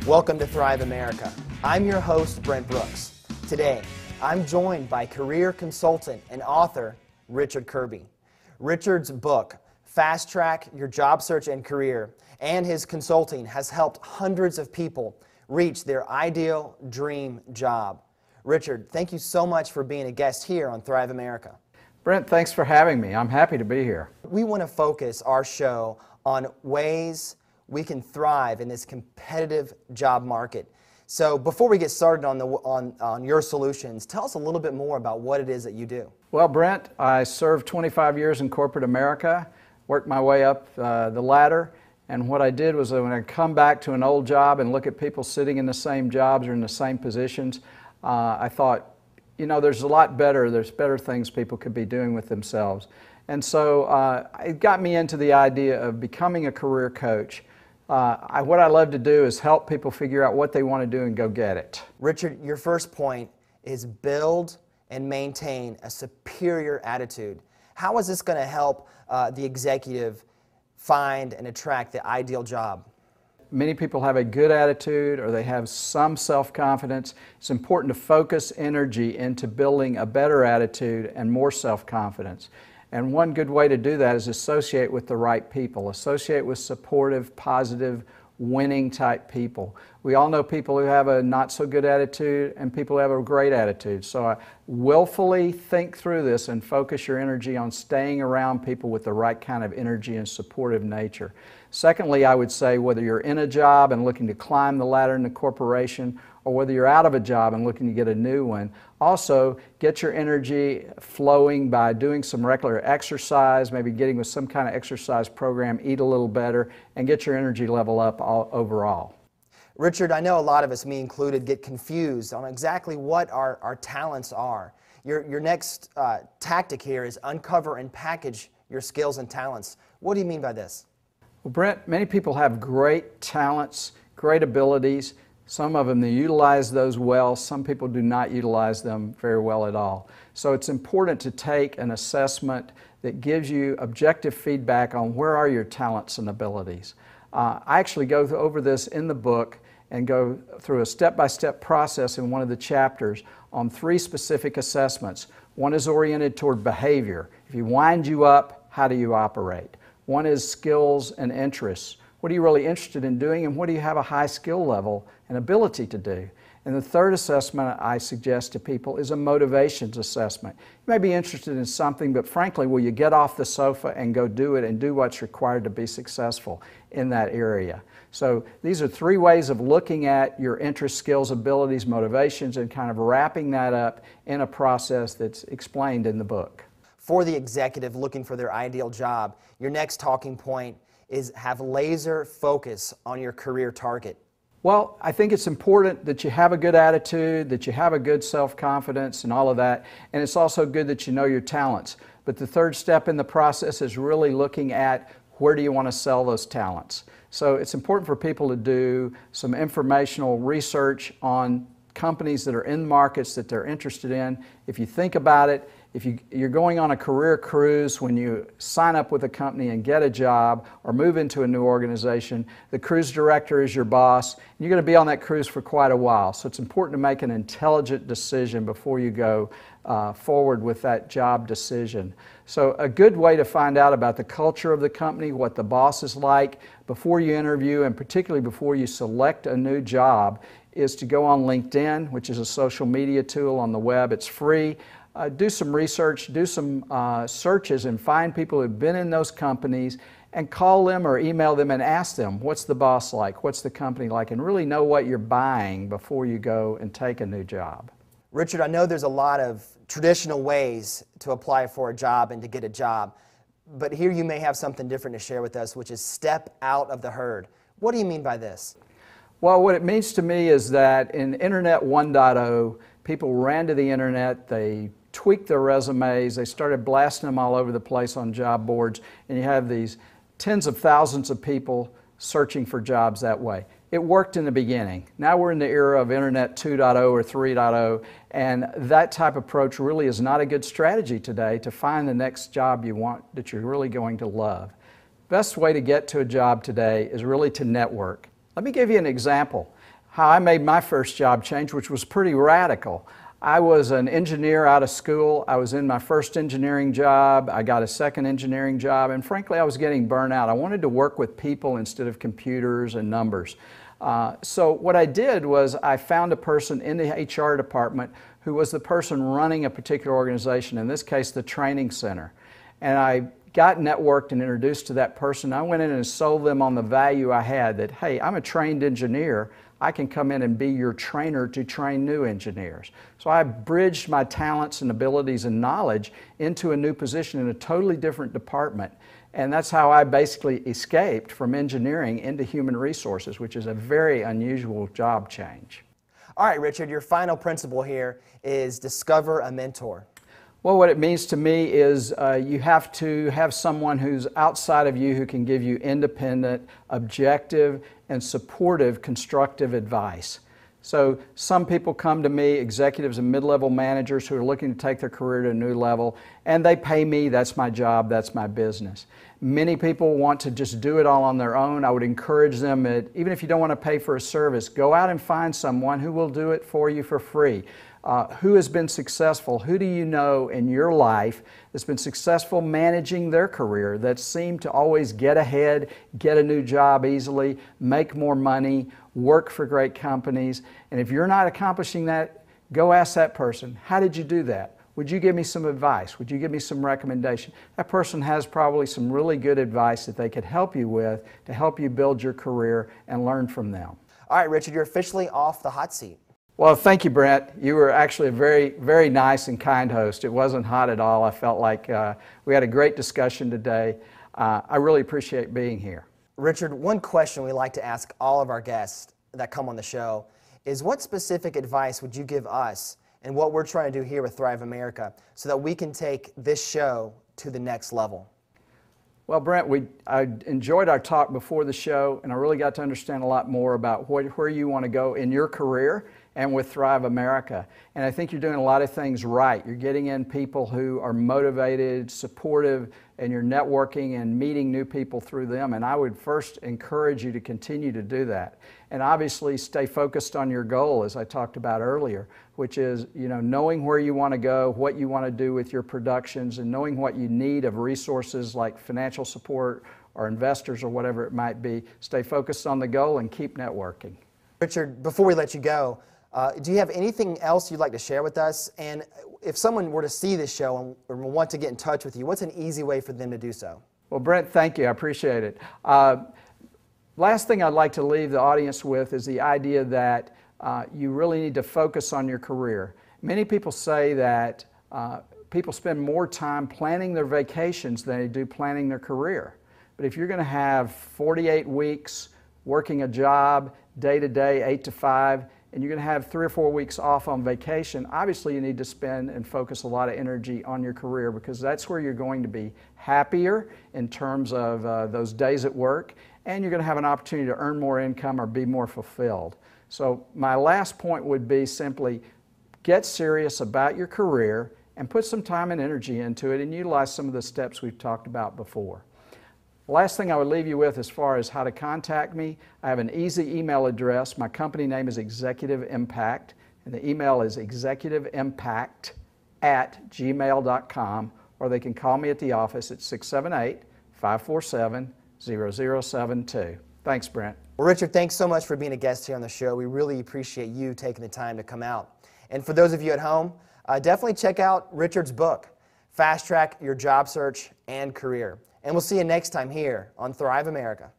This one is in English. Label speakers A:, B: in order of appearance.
A: Welcome to Thrive America. I'm your host, Brent Brooks. Today, I'm joined by career consultant and author, Richard Kirby. Richard's book, Fast Track Your Job Search and Career, and his consulting has helped hundreds of people reach their ideal dream job. Richard, thank you so much for being a guest here on Thrive America.
B: Brent, thanks for having me. I'm happy to be here.
A: We want to focus our show on ways we can thrive in this competitive job market. So before we get started on your solutions, tell us a little bit more about what it is that you do.
B: Well, Brent, I served 25 years in corporate America, worked my way up the ladder, and what I did was when I come back to an old job and look at people sitting in the same jobs or in the same positions, I thought, you know, there's better things people could be doing with themselves. And so it got me into the idea of becoming a career coach. What I love to do is help people figure out what they want to do and go get it.
A: Richard, your first point is build and maintain a superior attitude. How is this going to help the executive find and attract the ideal job?
B: Many people have a good attitude or they have some self-confidence. It's important to focus energy into building a better attitude and more self-confidence. And one good way to do that is associate with the right people. Associate with supportive, positive, winning type people. We all know people who have a not so good attitude and people who have a great attitude. So willfully think through this and focus your energy on staying around people with the right kind of energy and supportive nature. Secondly, I would say whether you're in a job and looking to climb the ladder in the corporation or whether you're out of a job and looking to get a new one, also get your energy flowing by doing some regular exercise, maybe getting with some kind of exercise program, eat a little better, and get your energy level up overall.
A: Richard, I know a lot of us, me included, get confused on exactly what our talents are. Your next tactic here is uncover and package your skills and talents. What do you mean by this?
B: Well, Brent, many people have great talents, great abilities. Some of them, they utilize those well. Some people do not utilize them very well at all. So it's important to take an assessment that gives you objective feedback on where are your talents and abilities. I actually go over this in the book and go through a step-by-step process in one of the chapters on 3 specific assessments. One is oriented toward behavior. If you wind you up, how do you operate? One is skills and interests. What are you really interested in doing and what do you have a high skill level and ability to do? And the third assessment I suggest to people is a motivations assessment. You may be interested in something, but frankly, will you get off the sofa and go do it and do what's required to be successful in that area? So these are 3 ways of looking at your interests, skills, abilities, motivations, and kind of wrapping that up in a process that's explained in the book.
A: For the executive looking for their ideal job, your next talking point is have laser focus on your career target.
B: Well, I think it's important that you have a good attitude, that you have a good self-confidence and all of that, and it's also good that you know your talents. But the third step in the process is really looking at where do you want to sell those talents. So it's important for people to do some informational research on companies that are in markets that they're interested in. If you think about it, if you're going on a career cruise, when you sign up with a company and get a job or move into a new organization, the cruise director is your boss. And you're going to be on that cruise for quite a while. So it's important to make an intelligent decision before you go forward with that job decision. So a good way to find out about the culture of the company, what the boss is like before you interview and particularly before you select a new job is to go on LinkedIn, which is a social media tool on the web. It's free. Do some research, do some searches and find people who've been in those companies and call them or email them and ask them, what's the boss like, what's the company like, and really know what you're buying before you go and take a new job.
A: Richard, I know there's a lot of traditional ways to apply for a job and to get a job, but here you may have something different to share with us, which is step out of the herd. What do you mean by this?
B: Well, what it means to me is that in Internet 1.0, people ran to the Internet, they tweaked their resumes, they started blasting them all over the place on job boards, and you have these tens of thousands of people searching for jobs that way. It worked in the beginning. Now we're in the era of Internet 2.0 or 3.0, and that type of approach really is not a good strategy today to find the next job you want that you're really going to love. Best way to get to a job today is really to network. Let me give you an example. how I made my first job change, which was pretty radical. I was an engineer out of school. I was in my first engineering job. I got a second engineering job, and frankly, I was getting burnt out. I wanted to work with people instead of computers and numbers. So what I did was I found a person in the HR department who was the person running a particular organization, in this case, the training center. And I got networked and introduced to that person. I went in and sold them on the value I had that, hey, I'm a trained engineer. I can come in and be your trainer to train new engineers. So I bridged my talents and abilities and knowledge into a new position in a totally different department. And that's how I basically escaped from engineering into human resources, which is a very unusual job change.
A: All right, Richard, your final principle here is discover a mentor.
B: Well, what it means to me is you have to have someone who's outside of you who can give you independent, objective, and supportive, constructive advice. So some people come to me, executives and mid-level managers who are looking to take their career to a new level, and they pay me. That's my job, that's my business. Many people want to just do it all on their own. I would encourage them, even if you don't want to pay for a service, go out and find someone who will do it for you for free. Who has been successful? Who do you know in your life that's been successful managing their career, that seemed to always get ahead, get a new job easily, make more money, work for great companies? And if you're not accomplishing that, go ask that person, how did you do that? Would you give me some advice? Would you give me some recommendation? That person has probably some really good advice that they could help you with to help you build your career and learn from them.
A: All right, Richard, you're officially off the hot seat.
B: Well, thank you, Brent. You were actually a very, very nice and kind host. It wasn't hot at all. I felt like we had a great discussion today. I really appreciate being here.
A: Richard, one question we like to ask all of our guests that come on the show is, what specific advice would you give us and what we're trying to do here with Thrive America so that we can take this show to the next level?
B: Well, Brent, I enjoyed our talk before the show, and I really got to understand a lot more about where you want to go in your career and with Thrive America. And I think you're doing a lot of things right. You're getting in people who are motivated, supportive, and you're networking and meeting new people through them. And I would first encourage you to continue to do that. And obviously stay focused on your goal, as I talked about earlier, which is, knowing where you want to go, what you want to do with your productions, and knowing what you need of resources like financial support or investors or whatever it might be. Stay focused on the goal and keep networking.
A: Richard, before we let you go, do you have anything else you'd like to share with us? And if someone were to see this show and want to get in touch with you, what's an easy way for them to do so?
B: Well, Brent, thank you. I appreciate it. Last thing I'd like to leave the audience with is the idea that you really need to focus on your career. Many people say that people spend more time planning their vacations than they do planning their career. But if you're going to have 48 weeks working a job day to day, 8 to 5, and you're going to have 3 or 4 weeks off on vacation, obviously you need to spend and focus a lot of energy on your career, because that's where you're going to be happier in terms of those days at work, and you're going to have an opportunity to earn more income or be more fulfilled. So my last point would be simply get serious about your career and put some time and energy into it and utilize some of the steps we've talked about before. Last thing I would leave you with as far as how to contact me, I have an easy email address. My company name is Executive Impact, and the email is executiveimpact@gmail.com, or they can call me at the office at 678-547-0072. Thanks, Brent.
A: Well, Richard, thanks so much for being a guest here on the show. We really appreciate you taking the time to come out. And for those of you at home, definitely check out Richard's book, Fast Track Your Job Search and Career. And we'll see you next time here on Thrive America.